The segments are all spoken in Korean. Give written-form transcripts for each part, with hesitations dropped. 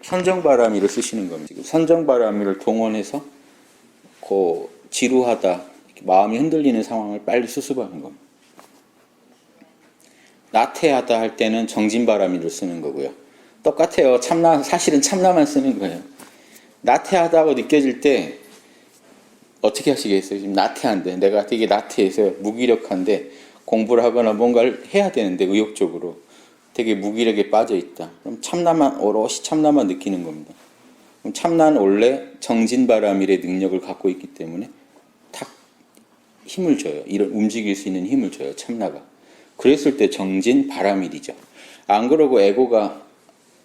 선정바람이를 쓰시는 겁니다. 지금 선정바람이를 동원해서 지루하다, 마음이 흔들리는 상황을 빨리 수습하는 겁니다. 나태하다 할 때는 정진바람이를 쓰는 거고요. 똑같아요. 사실은 참나만 쓰는 거예요. 나태하다고 느껴질 때 어떻게 하시겠어요? 지금 나태한데, 내가 되게 나태해서 무기력한데 공부를 하거나 뭔가를 해야 되는데 의욕적으로 되게 무기력에 빠져 있다. 그럼 오롯이 참나만 느끼는 겁니다. 그럼 참나는 원래 정진바람일의 능력을 갖고 있기 때문에 탁 힘을 줘요. 이런 움직일 수 있는 힘을 줘요. 참나가. 그랬을 때 정진바람일이죠. 안 그러고 에고가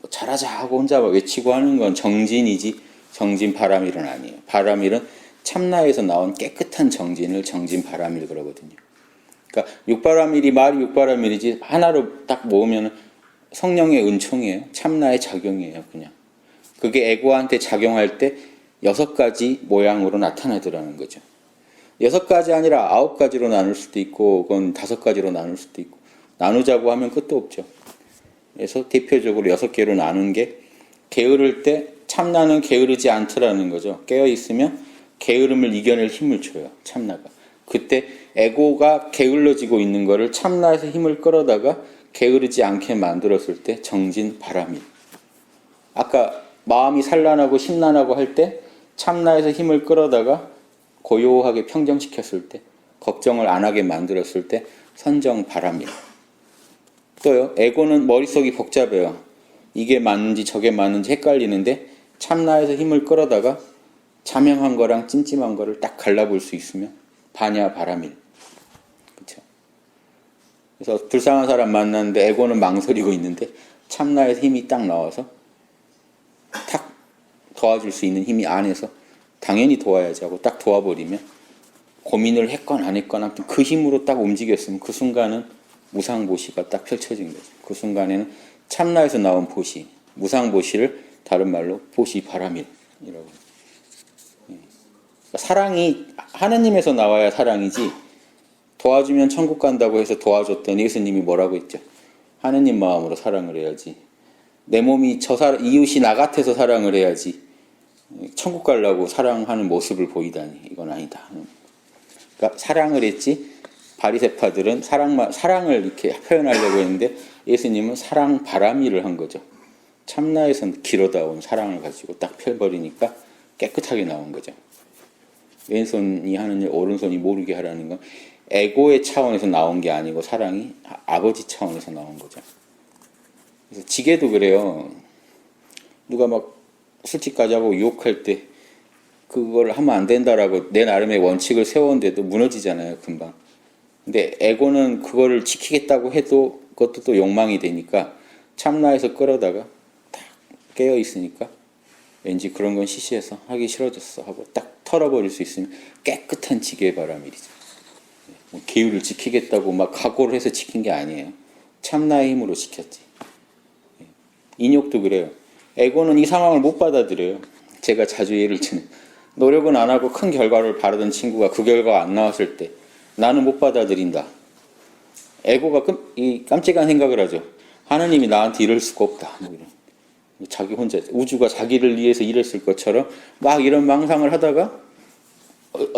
잘하자 하고 혼자 외치고 하는 건 정진이지 정진바람일은 아니에요. 바람일은 참나에서 나온 깨끗한 정진을 정진바람일 그러거든요. 그러니까 육바람일이 말이 육바람일이지 하나로 딱 모으면 성령의 은총이에요. 참나의 작용이에요. 그냥 그게 에고한테 작용할 때 6가지 모양으로 나타나더라는 거죠. 6가지 아니라 9가지로 나눌 수도 있고 그건 5가지로 나눌 수도 있고 나누자고 하면 끝도 없죠. 그래서 대표적으로 6개로 나눈 게 게으를 때 참나는 게으르지 않더라는 거죠. 깨어 있으면 게으름을 이겨낼 힘을 줘요. 참나가. 그때 에고가 게을러지고 있는 거를 참나에서 힘을 끌어다가 게으르지 않게 만들었을 때 정진바람일. 아까 마음이 산란하고 심란하고 할 때 참나에서 힘을 끌어다가 고요하게 평정시켰을 때 걱정을 안 하게 만들었을 때 선정바람일. 또요. 에고는 머릿속이 복잡해요. 이게 맞는지 저게 맞는지 헷갈리는데 참나에서 힘을 끌어다가 자명한 거랑 찜찜한 거를 딱 갈라볼 수 있으면 반야바람일. 그렇죠? 그래서 불쌍한 사람 만났는데 에고는 망설이고 있는데 참나에서 힘이 딱 나와서 탁 도와줄 수 있는 힘이 안에서 당연히 도와야지 하고 딱 도와버리면 고민을 했건 안 했건 아무튼 그 힘으로 딱 움직였으면 그 순간은 무상보시가 딱 펼쳐진 거죠. 그 순간에는 참나에서 나온 보시, 무상보시를 다른 말로 보시바람일이라고. 사랑이 하느님에서 나와야 사랑이지 도와주면 천국 간다고 해서 도와줬더니 예수님이 뭐라고 했죠? 하느님 마음으로 사랑을 해야지. 내 몸이 이웃이 나 같아서 사랑을 해야지. 천국 가려고 사랑하는 모습을 보이다니 이건 아니다. 그러니까 사랑을 했지 바리새파들은 사랑을 이렇게 표현하려고 했는데 예수님은 사랑 바람일을 한 거죠. 참나에서 길어다 온 사랑을 가지고 딱 펴버리니까 깨끗하게 나온 거죠. 왼손이 하는 일 오른손이 모르게 하라는 건 에고의 차원에서 나온 게 아니고 사랑이 아버지 차원에서 나온 거죠. 그래서 지게도 그래요. 누가 막 술집 가자고 유혹할 때 그걸 하면 안 된다라고 내 나름의 원칙을 세웠는데도 무너지잖아요, 금방. 근데 에고는 그거를 지키겠다고 해도 그것도 또 욕망이 되니까 참나에서 끌어다가 딱 깨어 있으니까 왠지 그런 건 시시해서 하기 싫어졌어 하고 딱 털어버릴 수 있으면 깨끗한 지게의 바람일이죠. 뭐 계율을 지키겠다고 막 각오를 해서 지킨 게 아니에요. 참나의 힘으로 지켰지. 인욕도 그래요. 에고는 이 상황을 못 받아들여요. 제가 자주 예를 드는 노력은 안 하고 큰 결과를 바라던 친구가 그 결과가 안 나왔을 때 나는 못 받아들인다. 에고가 깜찍한 생각을 하죠. 하느님이 나한테 이럴 수가 없다. 뭐 이런. 자기 혼자 우주가 자기를 위해서 이랬을 것처럼 막 이런 망상을 하다가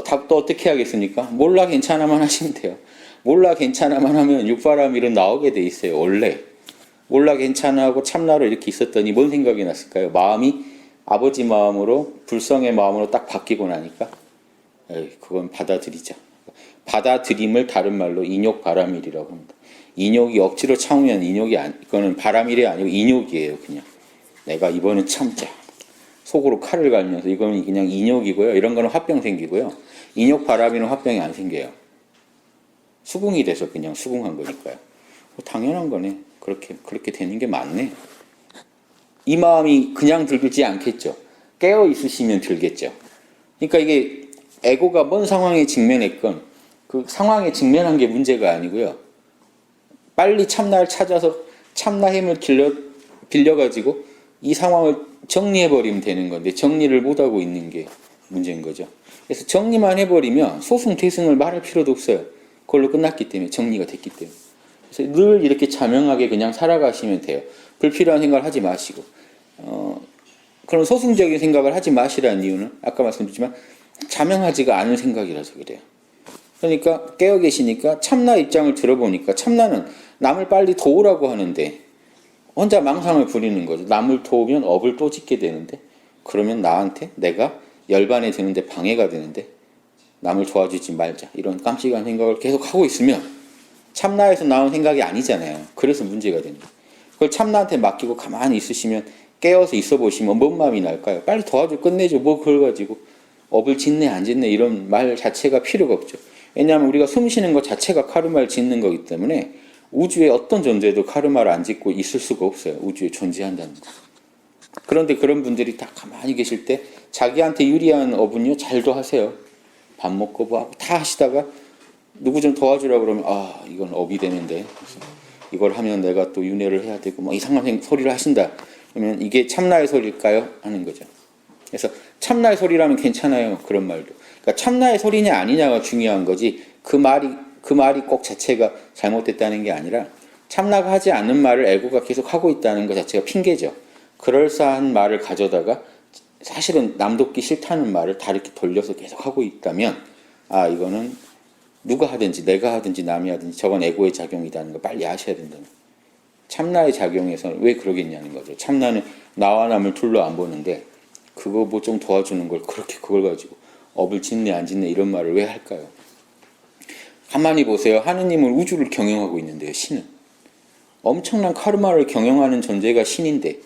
답도 어떻게 하겠습니까? 몰라 괜찮아만 하시면 돼요. 몰라 괜찮아만 하면 육바람일은 나오게 돼 있어요. 원래 몰라 괜찮아하고 참나로 이렇게 있었더니 뭔 생각이 났을까요? 마음이 아버지 마음으로 불성의 마음으로 딱 바뀌고 나니까 그건 받아들이자. 받아들임을 다른 말로 인욕바람일이라고 합니다. 인욕이 억지로 참으면 이거는 바람일이 아니고 인욕이에요. 그냥 내가 이번은 참자. 속으로 칼을 갈면서 이거는 그냥 인욕이고요. 이런 거는 화병 생기고요. 인욕바람일은 화병이 안 생겨요. 수긍이 돼서 그냥 수긍한 거니까요. 당연한 거네. 그렇게 되는 게 맞네. 이 마음이 그냥 들지 않겠죠. 깨어 있으시면 들겠죠. 그러니까 이게 에고가 뭔 상황에 직면했건 그 상황에 직면한 게 문제가 아니고요. 빨리 참나를 찾아서 참나 힘을 빌려가지고 이 상황을 정리해버리면 되는 건데 정리를 못하고 있는 게 문제인 거죠. 그래서 정리만 해버리면 소승퇴승을 말할 필요도 없어요. 그걸로 끝났기 때문에 정리가 됐기 때문에. 그래서 늘 이렇게 자명하게 그냥 살아가시면 돼요. 불필요한 생각을 하지 마시고 그런 소승적인 생각을 하지 마시라는 이유는 아까 말씀드렸지만 자명하지가 않은 생각이라서 그래요. 그러니까 깨어 계시니까 참나 입장을 들어보니까 참나는 남을 빨리 도우라고 하는데 혼자 망상을 부리는 거죠. 남을 도우면 업을 또 짓게 되는데 그러면 나한테 내가 열반에 드는데 방해가 되는데 남을 도와주지 말자 이런 깜찍한 생각을 계속 하고 있으면 참나에서 나온 생각이 아니잖아요. 그래서 문제가 됩니다. 그걸 참나한테 맡기고 가만히 있으시면 깨어서 있어 보시면 뭔 마음이 날까요? 빨리 도와줘 끝내줘 뭐 그걸 가지고 업을 짓네 안 짓네 이런 말 자체가 필요가 없죠. 왜냐하면 우리가 숨 쉬는 것 자체가 카르마를 짓는 거기 때문에 우주의 어떤 존재도 카르마를 안 짓고 있을 수가 없어요. 우주에 존재한다는 거. 그런데 그런 분들이 다 가만히 계실 때 자기한테 유리한 업은요 잘도 하세요. 밥 먹고 뭐 다 하시다가 누구 좀 도와주라 그러면 아 이건 업이 되는데 이걸 하면 내가 또 윤회를 해야 되고 뭐 이상한 소리를 하신다. 그러면 이게 참나의 소리일까요? 하는 거죠. 그래서 참나의 소리라면 괜찮아요. 그런 말도. 그러니까 참나의 소리냐 아니냐가 중요한 거지 그 말이 꼭 자체가 잘못됐다는 게 아니라 참나가 하지 않는 말을 에고가 계속 하고 있다는 것 자체가 핑계죠. 그럴싸한 말을 가져다가 사실은 남돋기 싫다는 말을 다르게 돌려서 계속 하고 있다면 아 이거는 누가 하든지 내가 하든지 남이 하든지 저건 에고의 작용이라는 거 빨리 아셔야 된다는 거예요. 참나의 작용에서는 왜 그러겠냐는 거죠. 참나는 나와 남을 둘러 안 보는데 그거 뭐 좀 도와주는 걸 그렇게 그걸 가지고 업을 짓네 안 짓네 이런 말을 왜 할까요? 가만히 보세요. 하느님은 우주를 경영하고 있는데요. 신은. 엄청난 카르마를 경영하는 존재가 신인데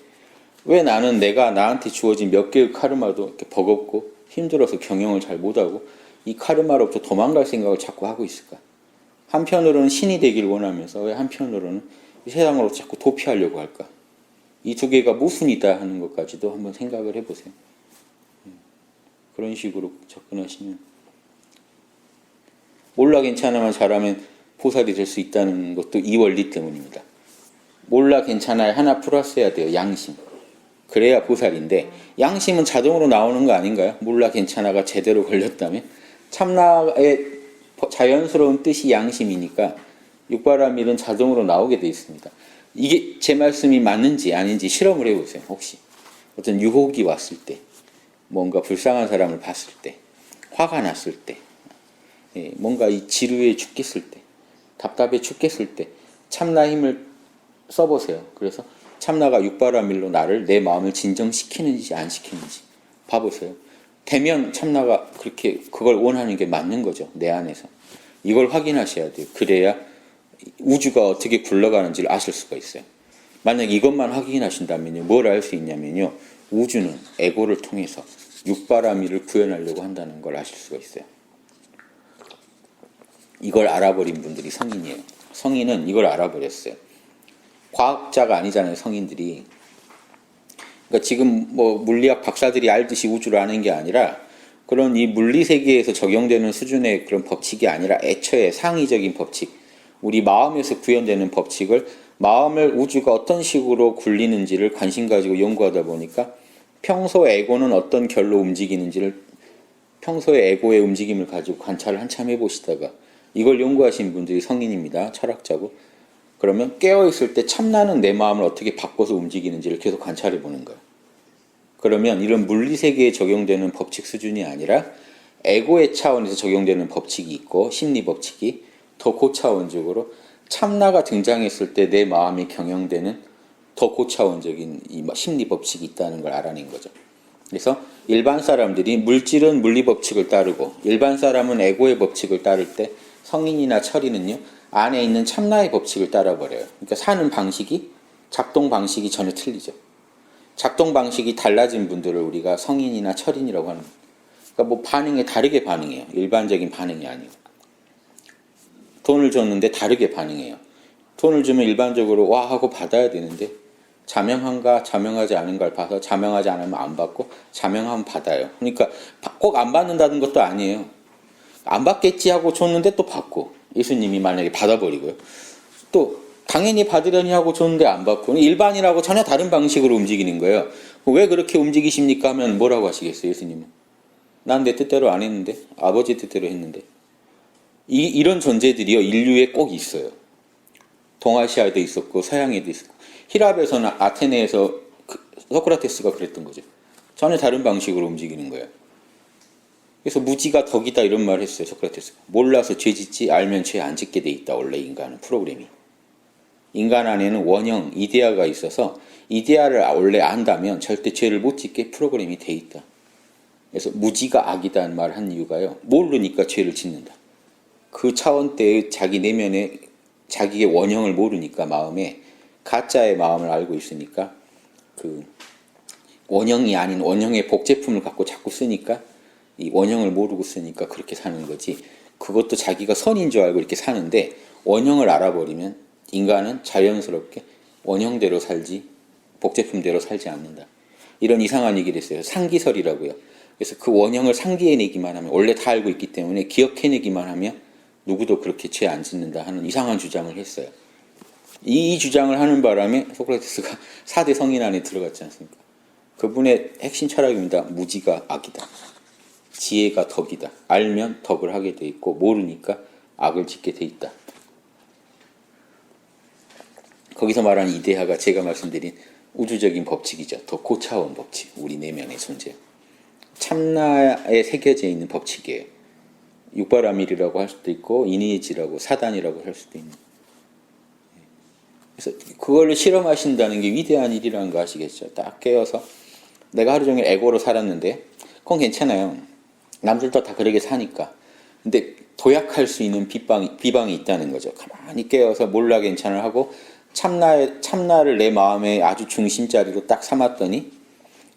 왜 나는 내가 나한테 주어진 몇 개의 카르마도 이렇게 버겁고 힘들어서 경영을 잘 못하고 이 카르마로부터 도망갈 생각을 자꾸 하고 있을까? 한편으로는 신이 되길 원하면서 왜 한편으로는 세상으로 자꾸 도피하려고 할까? 이 두 개가 모순이다 하는 것까지도 한번 생각을 해보세요. 그런 식으로 접근하시면 몰라 괜찮아만 잘하면 보살이 될 수 있다는 것도 이 원리 때문입니다. 몰라 괜찮아야 하나 플러스해야 돼요. 양심. 그래야 보살인데 양심은 자동으로 나오는 거 아닌가요? 몰라 괜찮아가 제대로 걸렸다면 참나의 자연스러운 뜻이 양심이니까 육바라밀은 자동으로 나오게 돼 있습니다. 이게 제 말씀이 맞는지 아닌지 실험을 해보세요. 혹시 어떤 유혹이 왔을 때 뭔가 불쌍한 사람을 봤을 때 화가 났을 때 뭔가 이 지루해 죽겠을 때 답답해 죽겠을 때 참나 힘을 써보세요. 그래서 참나가 육바라밀로 나를 내 마음을 진정시키는지 안 시키는지 봐보세요. 되면 참나가 그렇게 그걸 원하는 게 맞는 거죠. 내 안에서. 이걸 확인하셔야 돼요. 그래야 우주가 어떻게 굴러가는지를 아실 수가 있어요. 만약 이것만 확인하신다면요. 뭘 알 수 있냐면요. 우주는 에고를 통해서 육바라밀을 구현하려고 한다는 걸 아실 수가 있어요. 이걸 알아버린 분들이 성인이에요. 성인은 이걸 알아버렸어요. 과학자가 아니잖아요, 성인들이. 그러니까 지금 뭐 물리학 박사들이 알듯이 우주를 아는 게 아니라 그런 이 물리 세계에서 적용되는 수준의 그런 법칙이 아니라 애초에 상위적인 법칙, 우리 마음에서 구현되는 법칙을 마음을 우주가 어떤 식으로 굴리는지를 관심 가지고 연구하다 보니까 평소 에고는 어떤 결로 움직이는지를 평소의 에고의 움직임을 가지고 관찰을 한참 해보시다가 이걸 연구하신 분들이 성인입니다. 철학자고. 그러면 깨어있을 때 참나는 내 마음을 어떻게 바꿔서 움직이는지를 계속 관찰해 보는 거예요. 그러면 이런 물리세계에 적용되는 법칙 수준이 아니라 에고의 차원에서 적용되는 법칙이 있고 심리 법칙이 더 고차원적으로 참나가 등장했을 때 내 마음이 경영되는 더 고차원적인 이 심리 법칙이 있다는 걸 알아낸 거죠. 그래서 일반 사람들이 물질은 물리 법칙을 따르고 일반 사람은 에고의 법칙을 따를 때 성인이나 철인은요 안에 있는 참나의 법칙을 따라버려요. 그러니까 사는 방식이 작동 방식이 전혀 틀리죠. 작동 방식이 달라진 분들을 우리가 성인이나 철인이라고 하는 거예요. 그러니까 뭐 반응에 다르게 반응해요. 일반적인 반응이 아니에요. 돈을 줬는데 다르게 반응해요. 돈을 주면 일반적으로 와 하고 받아야 되는데 자명한가 자명하지 않은가를 봐서 자명하지 않으면 안 받고 자명하면 받아요. 그러니까 꼭 안 받는다는 것도 아니에요. 안 받겠지 하고 줬는데 또 받고 예수님이 만약에 받아버리고요. 또 당연히 받으려니 하고 줬는데 안 받고 일반이라고 전혀 다른 방식으로 움직이는 거예요. 왜 그렇게 움직이십니까 하면 뭐라고 하시겠어요 예수님은? 난 내 뜻대로 안 했는데 아버지 뜻대로 했는데 이런 존재들이요 인류에 꼭 있어요. 동아시아에도 있었고 서양에도 있었고 히랍에서는 아테네에서 소크라테스가 그랬던 거죠. 전혀 다른 방식으로 움직이는 거예요. 그래서 무지가 덕이다 이런 말을 했어요. 소크라테스가. 몰라서 죄 짓지 알면 죄 안 짓게 돼 있다. 원래 인간은 프로그램이. 인간 안에는 원형, 이데아가 있어서 이데아를 원래 안다면 절대 죄를 못 짓게 프로그램이 돼 있다. 그래서 무지가 악이다는 말을 한 이유가요. 모르니까 죄를 짓는다. 그 차원대의 자기 내면에 자기의 원형을 모르니까 마음에 가짜의 마음을 알고 있으니까 그 원형이 아닌 원형의 복제품을 갖고 자꾸 쓰니까 이 원형을 모르고 쓰니까 그렇게 사는 거지. 그것도 자기가 선인 줄 알고 이렇게 사는데 원형을 알아버리면 인간은 자연스럽게 원형대로 살지 복제품대로 살지 않는다. 이런 이상한 얘기를 했어요. 상기설이라고요. 그래서 그 원형을 상기해내기만 하면 원래 다 알고 있기 때문에 기억해내기만 하면 누구도 그렇게 죄 안 짓는다 하는 이상한 주장을 했어요. 이 주장을 하는 바람에 소크라테스가 4대 성인 안에 들어갔지 않습니까? 그분의 핵심 철학입니다. 무지가 악이다. 지혜가 덕이다. 알면 덕을 하게 돼 있고 모르니까 악을 짓게 돼 있다. 거기서 말하는 이데아가 제가 말씀드린 우주적인 법칙이죠. 더 고차원 법칙. 우리 내면의 존재. 참나에 새겨져 있는 법칙이에요. 육바라밀이라고 할 수도 있고 이니에지라고 사단이라고 할 수도 있는. 그래서 그걸 실험하신다는 게 위대한 일이라는 거 아시겠죠? 딱 깨어서 내가 하루 종일 에고로 살았는데 그건 괜찮아요. 남들도 다 그렇게 사니까. 근데 도약할 수 있는 비방이 있다는 거죠. 가만히 깨어서 몰라 괜찮아 하고 참나를 내 마음의 아주 중심자리로 딱 삼았더니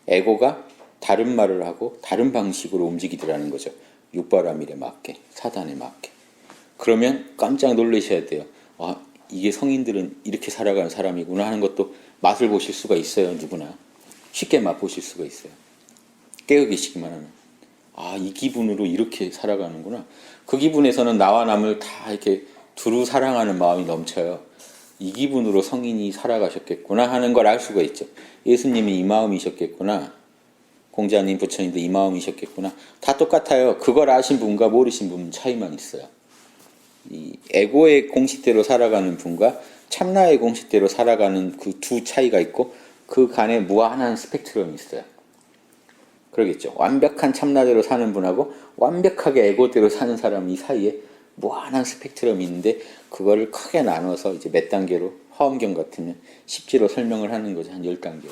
에고가 다른 말을 하고 다른 방식으로 움직이더라는 거죠. 육바라밀에 맞게, 사단에 맞게. 그러면 깜짝 놀라셔야 돼요. 아, 이게 성인들은 이렇게 살아가는 사람이구나 하는 것도 맛을 보실 수가 있어요. 누구나. 쉽게 맛보실 수가 있어요. 깨어 계시기만 하면. 아, 이 기분으로 이렇게 살아가는구나. 그 기분에서는 나와 남을 다 이렇게 두루 사랑하는 마음이 넘쳐요. 이 기분으로 성인이 살아가셨겠구나 하는 걸 알 수가 있죠. 예수님이 이 마음이셨겠구나. 공자님, 부처님도 이 마음이셨겠구나. 다 똑같아요. 그걸 아신 분과 모르신 분 차이만 있어요. 이 에고의 공식대로 살아가는 분과 참나의 공식대로 살아가는 그 두 차이가 있고 그 간에 무한한 스펙트럼이 있어요. 그러겠죠. 완벽한 참나대로 사는 분하고 완벽하게 에고대로 사는 사람 이 사이에 무한한 스펙트럼이 있는데 그거를 크게 나눠서 이제 몇 단계로 화엄경 같으면 10지로 설명을 하는 거죠. 한 10단계.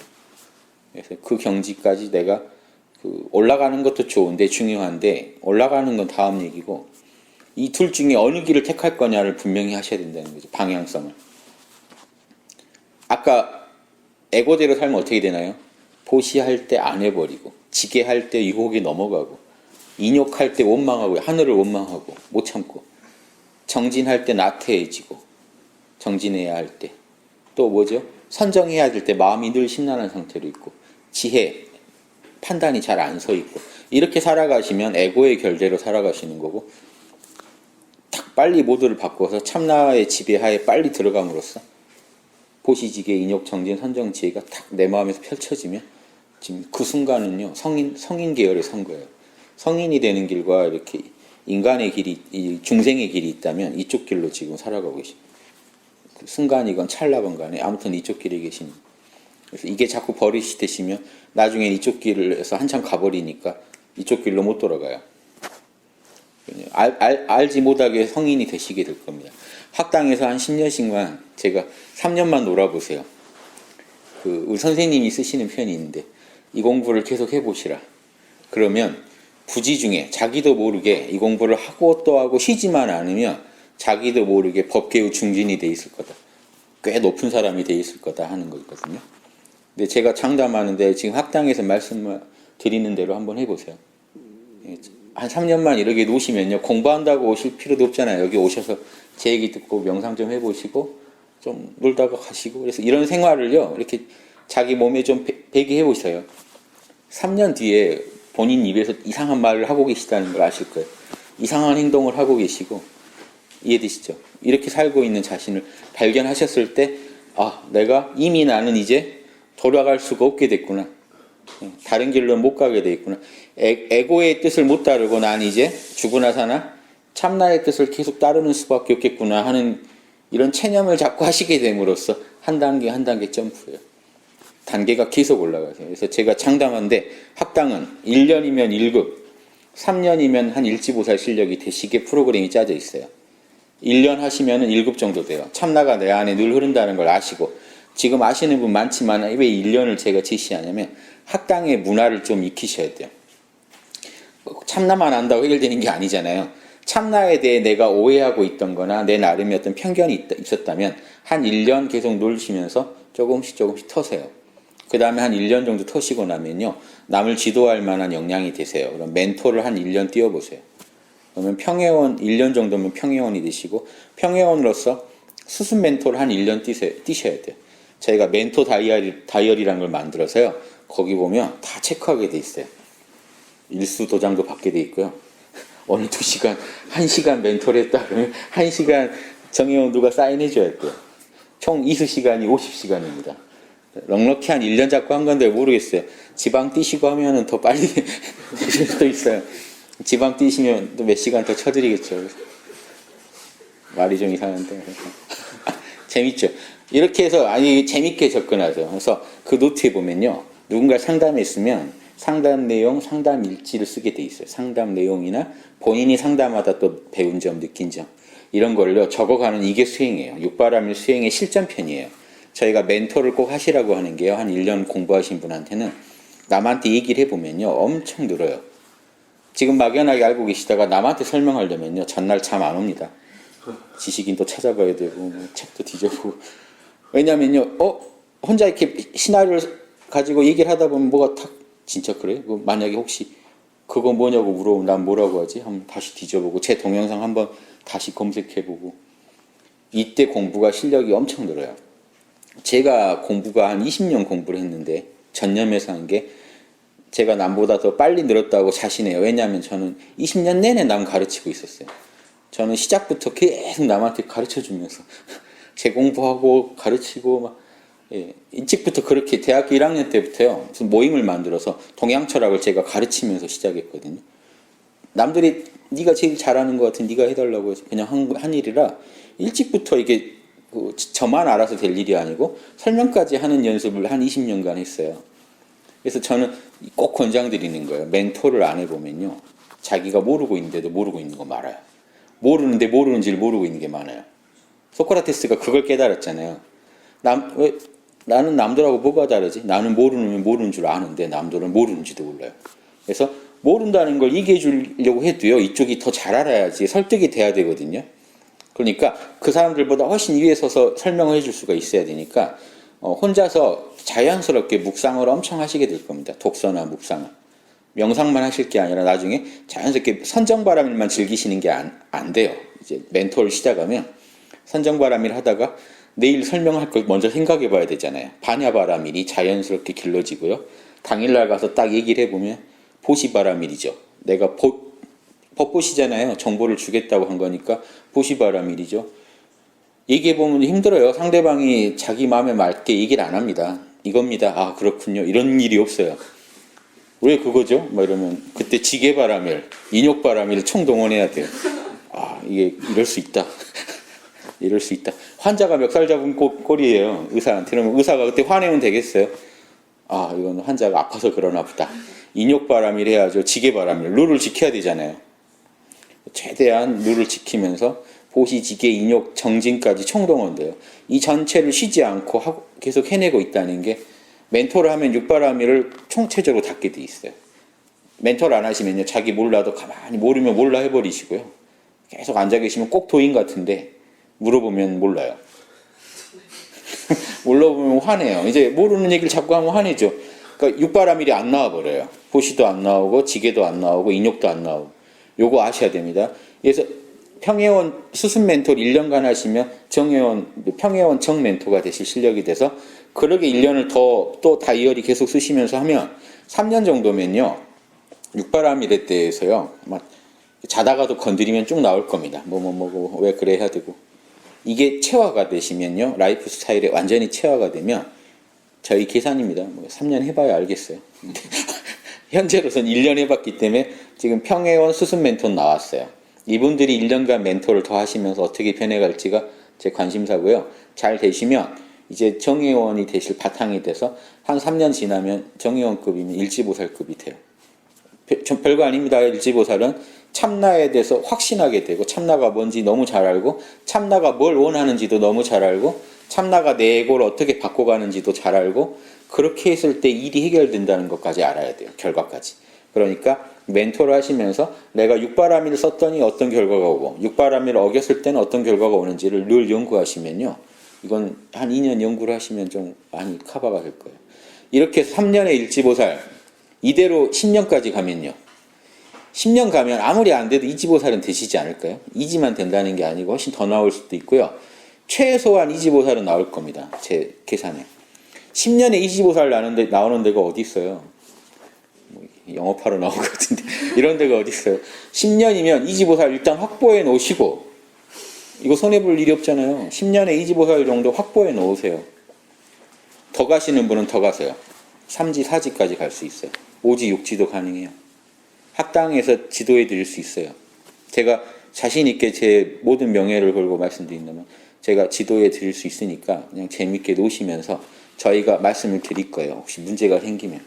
그래서 그 경지까지 내가 올라가는 것도 좋은데 중요한데 올라가는 건 다음 얘기고 이 둘 중에 어느 길을 택할 거냐를 분명히 하셔야 된다는 거죠. 방향성을. 아까 에고대로 살면 어떻게 되나요? 보시할 때 안 해버리고 지게할 때 유혹이 넘어가고 인욕할 때 원망하고 하늘을 원망하고 못 참고 정진할 때 나태해지고 정진해야 할 때 또 뭐죠? 선정해야 될 때 마음이 늘 심란한 상태로 있고 지혜, 판단이 잘 안 서 있고 이렇게 살아가시면 에고의 결대로 살아가시는 거고 탁 빨리 모드를 바꿔서 참나의 지배하에 빨리 들어감으로써 보시지계, 인욕, 정진, 선정, 지혜가 탁 내 마음에서 펼쳐지면 지금 그 순간은요 성인 계열에 선 거예요. 성인이 되는 길과 이렇게 인간의 길이, 중생의 길이 있다면 이쪽 길로 지금 살아가고 계십니다. 그 순간이건 찰나건 간에 아무튼 이쪽 길에 계십니다. 그래서 이게 자꾸 버릇이 되시면 나중엔 이쪽 길에서 한참 가버리니까 이쪽 길로 못 돌아가요. 알지 못하게 성인이 되시게 될 겁니다. 학당에서 한 10년씩만 제가 3년만 놀아보세요. 우리 선생님이 쓰시는 편이 있는데 이 공부를 계속 해보시라. 그러면 부지 중에 자기도 모르게 이 공부를 하고 또 하고 쉬지만 않으면 자기도 모르게 법계의 중진이 돼 있을 거다. 꽤 높은 사람이 돼 있을 거다 하는 거거든요. 근데 제가 장담하는데 지금 학당에서 말씀 드리는 대로 한번 해보세요. 한 3년만 이렇게 놓으시면요. 공부한다고 오실 필요도 없잖아요. 여기 오셔서 제 얘기 듣고 명상 좀 해보시고 좀 놀다가 가시고 그래서 이런 생활을요. 이렇게 자기 몸에 좀 배게 해보세요. 3년 뒤에 본인 입에서 이상한 말을 하고 계시다는 걸 아실 거예요. 이상한 행동을 하고 계시고 이해되시죠? 이렇게 살고 있는 자신을 발견하셨을 때 아, 내가 이미 나는 이제 돌아갈 수가 없게 됐구나. 다른 길로 못 가게 돼 있구나. 에고의 뜻을 못 따르고 난 이제 죽으나 사나 참나의 뜻을 계속 따르는 수밖에 없겠구나 하는 이런 체념을 자꾸 하시게 됨으로써 한 단계 한 단계 점프해요. 단계가 계속 올라가세요. 그래서 제가 장담한데 학당은 1년이면 1급, 3년이면 한 일지보살 실력이 되시게 프로그램이 짜져 있어요. 1년 하시면 1급 정도 돼요. 참나가 내 안에 늘 흐른다는 걸 아시고, 지금 아시는 분 많지만 왜 1년을 제가 제시하냐면 학당의 문화를 좀 익히셔야 돼요. 참나만 안다고 해결되는 게 아니잖아요. 참나에 대해 내가 오해하고 있던 거나 내 나름의 어떤 편견이 있었다면 한 1년 계속 놀시면서 조금씩 터세요. 그 다음에 한 1년 정도 터시고 나면요, 남을 지도할 만한 역량이 되세요. 그럼 멘토를 한 1년 띄워보세요. 그러면 평회원 1년 정도면 평회원이 되시고, 평회원으로서 수습 멘토를 한 1년 뛰셔야 돼요. 저희가 멘토 다이어리라는 걸 만들어서요, 거기 보면 다 체크하게 돼 있어요. 일수 도장도 받게 돼 있고요. 어느 2시간, 1시간 멘토를 했다 그러면 1시간 정회원 누가 사인해 줘야 돼요. 총 이수 시간이 50시간입니다. 넉넉히 한 1년 잡고 한 건데 모르겠어요. 지방 뛰시고 하면은 더 빨리 되실 수도 있어요. 지방 뛰시면 또 몇 시간 더 쳐드리겠죠. 말이 좀 이상한데. 재밌죠? 이렇게 해서 재밌게 접근하죠. 그래서 그 노트에 보면요, 누군가 상담했으면 상담 내용, 상담 일지를 쓰게 돼 있어요. 상담 내용이나 본인이 상담하다 또 배운 점, 느낀 점, 이런 걸요 적어가는, 이게 수행이에요. 육바라밀 수행의 실전편이에요. 저희가 멘토를 꼭 하시라고 하는 게요, 한 1년 공부하신 분한테는 남한테 얘기를 해보면요 엄청 늘어요. 지금 막연하게 알고 계시다가 남한테 설명하려면요 전날 잠 안 옵니다. 지식인 또 찾아봐야 되고, 뭐 책도 뒤져보고. 왜냐면요, 혼자 이렇게 시나리오를 가지고 얘기를 하다 보면 뭐가 탁, 진짜 그래? 만약에 혹시 그거 뭐냐고 물어보면 난 뭐라고 하지? 한번 다시 뒤져보고, 제 동영상 한번 다시 검색해보고. 이때 공부가 실력이 엄청 늘어요. 제가 공부가 한 20년 공부를 했는데 전념해서 한 게, 제가 남보다 더 빨리 늘었다고 자신해요. 왜냐하면 저는 20년 내내 남 가르치고 있었어요. 저는 시작부터 계속 남한테 가르쳐주면서 재공부하고 가르치고 막, 일찍부터 그렇게 대학교 1학년 때부터요 무슨 모임을 만들어서 동양철학을 제가 가르치면서 시작했거든요. 남들이 네가 제일 잘하는 것 같은 네가 해달라고 해서 그냥 한 일이라, 일찍부터 이게 저만 알아서 될 일이 아니고 설명까지 하는 연습을 한 20년간 했어요. 그래서 저는 꼭 권장드리는 거예요. 멘토를 안 해보면요, 자기가 모르고 있는데도 모르고 있는 거 말아요. 모르는데 모르는지를 모르고 있는 게 많아요. 소크라테스가 그걸 깨달았잖아요. 나는 남들하고 뭐가 다르지? 나는 모르는 줄 아는데 남들은 모르는지도 몰라요. 그래서 모른다는 걸 얘기해 주려고 해도요, 이쪽이 더 잘 알아야지 설득이 돼야 되거든요. 그러니까 그 사람들보다 훨씬 위에 서서 설명을 해줄 수가 있어야 되니까 혼자서 자연스럽게 묵상을 엄청 하시게 될 겁니다. 독서나 묵상을. 명상만 하실 게 아니라 나중에 자연스럽게 선정바람일만 즐기시는 게 안 돼요. 이제 멘토를 시작하면 선정바람일 하다가 내일 설명할 걸 먼저 생각해 봐야 되잖아요. 반야바라밀이 자연스럽게 길러지고요. 당일날 가서 딱 얘기를 해보면 보시바라밀이죠. 내가 법보시잖아요. 정보를 주겠다고 한 거니까 보시바라밀이죠. 얘기해보면 힘들어요. 상대방이 자기 마음에 맞게 얘기를 안 합니다. 이겁니다. 아, 그렇군요. 이런 일이 없어요. 왜 그거죠? 막 이러면 그때 지게바라밀, 인욕바라밀을 총동원해야 돼요. 아, 이게 이럴 수 있다. 이럴 수 있다. 환자가 멱살 잡은 꼴이에요. 의사한테. 그러면 의사가 그때 화내면 되겠어요? 아, 이건 환자가 아파서 그러나 보다. 인욕바람일 해야죠. 지게바람일. 룰을 지켜야 되잖아요. 최대한 룰을 지키면서 보시, 지게, 인욕, 정진까지 총동원돼요. 이 전체를 쉬지 않고 계속 해내고 있다는 게, 멘토를 하면 육바라밀을 총체적으로 닫게 돼 있어요. 멘토를 안 하시면요, 자기 몰라도 가만히 모르면 몰라 해버리시고요. 계속 앉아 계시면 꼭 도인 같은데 물어보면 몰라요. 물어보면 화내요. 이제 모르는 얘기를 자꾸 하면 화내죠. 그러니까 육바라밀이 안 나와버려요. 보시도 안 나오고 지게도 안 나오고 인욕도 안 나오고. 요거 아셔야 됩니다. 그래서 평회원 수습 멘토를 1년간 하시면 평회원 정 멘토가 되실 실력이 돼서, 그러게 1년을 또 다이어리 계속 쓰시면서 하면 3년 정도면요, 육바라밀에 대해서요 막 자다가도 건드리면 쭉 나올 겁니다. 왜 그래 해야 되고. 이게 체화가 되시면요, 라이프 스타일에 완전히 체화가 되면, 저희 계산입니다. 3년 해봐야 알겠어요. 현재로선 1년 해봤기 때문에 지금 평회원 수습 멘토 나왔어요. 이분들이 1년간 멘토를 더 하시면서 어떻게 변해갈지가 제 관심사고요. 잘 되시면 이제 정의원이 되실 바탕이 돼서 한 3년 지나면 정의원급이면 일지보살급이 돼요. 별거 아닙니다. 일지보살은 참나에 대해서 확신하게 되고 참나가 뭔지 너무 잘 알고 참나가 뭘 원하는지도 너무 잘 알고 참나가 내 에고를 어떻게 바꿔가는지도 잘 알고 그렇게 했을 때 일이 해결된다는 것까지 알아야 돼요. 결과까지. 그러니까 멘토를 하시면서 내가 육바라밀을 썼더니 어떤 결과가 오고 육바라밀을 어겼을 때는 어떤 결과가 오는지를 늘 연구하시면요. 이건 한 2년 연구를 하시면 좀 많이 커버가 될 거예요. 이렇게 3년의 일지보살 이대로 10년까지 가면요. 10년 가면 아무리 안 돼도 이지보살은 되시지 않을까요? 이지만 된다는 게 아니고 훨씬 더 나올 수도 있고요. 최소한 이지보살은 나올 겁니다. 제 계산에. 10년에 이지보살 나오는 데가 어디 있어요? 영업하러 나온 것 같은데 이런 데가 어디 있어요? 10년이면 이지보살 일단 확보해 놓으시고 이거 손해볼 일이 없잖아요. 10년에 이지보살 정도 확보해 놓으세요. 더 가시는 분은 더 가세요. 3지, 4지까지 갈 수 있어요. 5지, 6지도 가능해요. 학당에서 지도해 드릴 수 있어요. 제가 자신 있게 제 모든 명예를 걸고 말씀드린다면 제가 지도해 드릴 수 있으니까 그냥 재밌게 노시면서 저희가 말씀을 드릴 거예요. 혹시 문제가 생기면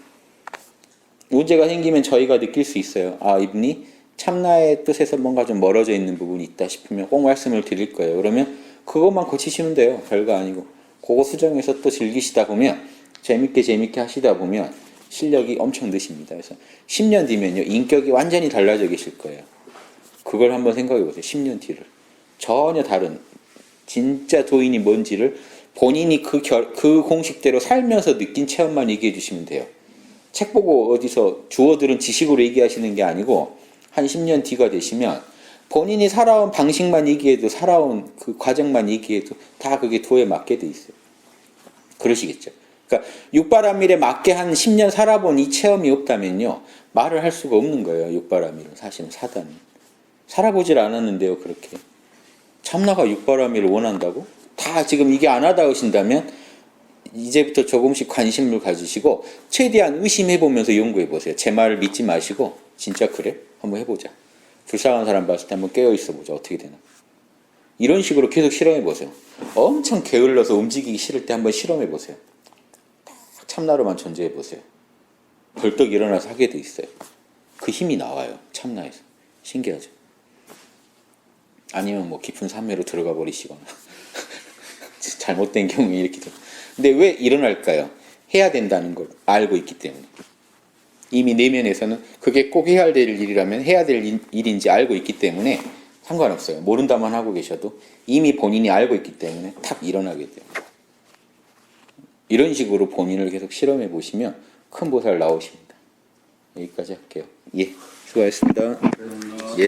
저희가 느낄 수 있어요. 아, 이분이 참나의 뜻에서 뭔가 좀 멀어져 있는 부분이 있다 싶으면 꼭 말씀을 드릴 거예요. 그러면 그것만 고치시면 돼요. 별거 아니고. 그거 수정해서 또 즐기시다 보면 재밌게 하시다 보면 실력이 엄청 느십니다. 그래서 10년 뒤면요. 인격이 완전히 달라져 계실 거예요. 그걸 한번 생각해 보세요. 10년 뒤를. 전혀 다른 진짜 도인이 뭔지를 본인이 그 공식대로 살면서 느낀 체험만 얘기해 주시면 돼요. 책 보고 어디서 주어들은 지식으로 얘기하시는 게 아니고 한 10년 뒤가 되시면 본인이 살아온 방식만 얘기해도 살아온 그 과정만 얘기해도 다 그게 도에 맞게 돼 있어요. 그러시겠죠. 그러니까 육바라밀에 맞게 한 10년 살아본 이 체험이 없다면요. 말을 할 수가 없는 거예요. 육바라밀은 사실은 사단은. 살아보질 않았는데요. 그렇게. 참나가 육바라밀을 원한다고? 다 지금 이게 안 와닿으신다면 이제부터 조금씩 관심을 가지시고 최대한 의심해보면서 연구해보세요. 제 말을 믿지 마시고 진짜 그래? 한번 해보자. 불쌍한 사람 봤을 때 한번 깨어있어 보자. 어떻게 되나. 이런 식으로 계속 실험해보세요. 엄청 게을러서 움직이기 싫을 때 한번 실험해보세요. 참나로만 존재해보세요. 벌떡 일어나서 하게 돼 있어요. 그 힘이 나와요. 참나에서. 신기하죠. 아니면 뭐 깊은 산매로 들어가 버리시거나 잘못된 경우에 이렇게 돼요. 근데 왜 일어날까요? 해야 된다는 걸 알고 있기 때문에. 이미 내면에서는 그게 꼭 해야 될 일이라면 해야 될 일인지 알고 있기 때문에 상관없어요. 모른다만 하고 계셔도 이미 본인이 알고 있기 때문에 탁 일어나게 돼요. 이런 식으로 본인을 계속 실험해 보시면 큰 보살 나오십니다. 여기까지 할게요. 예, 수고하셨습니다. 예.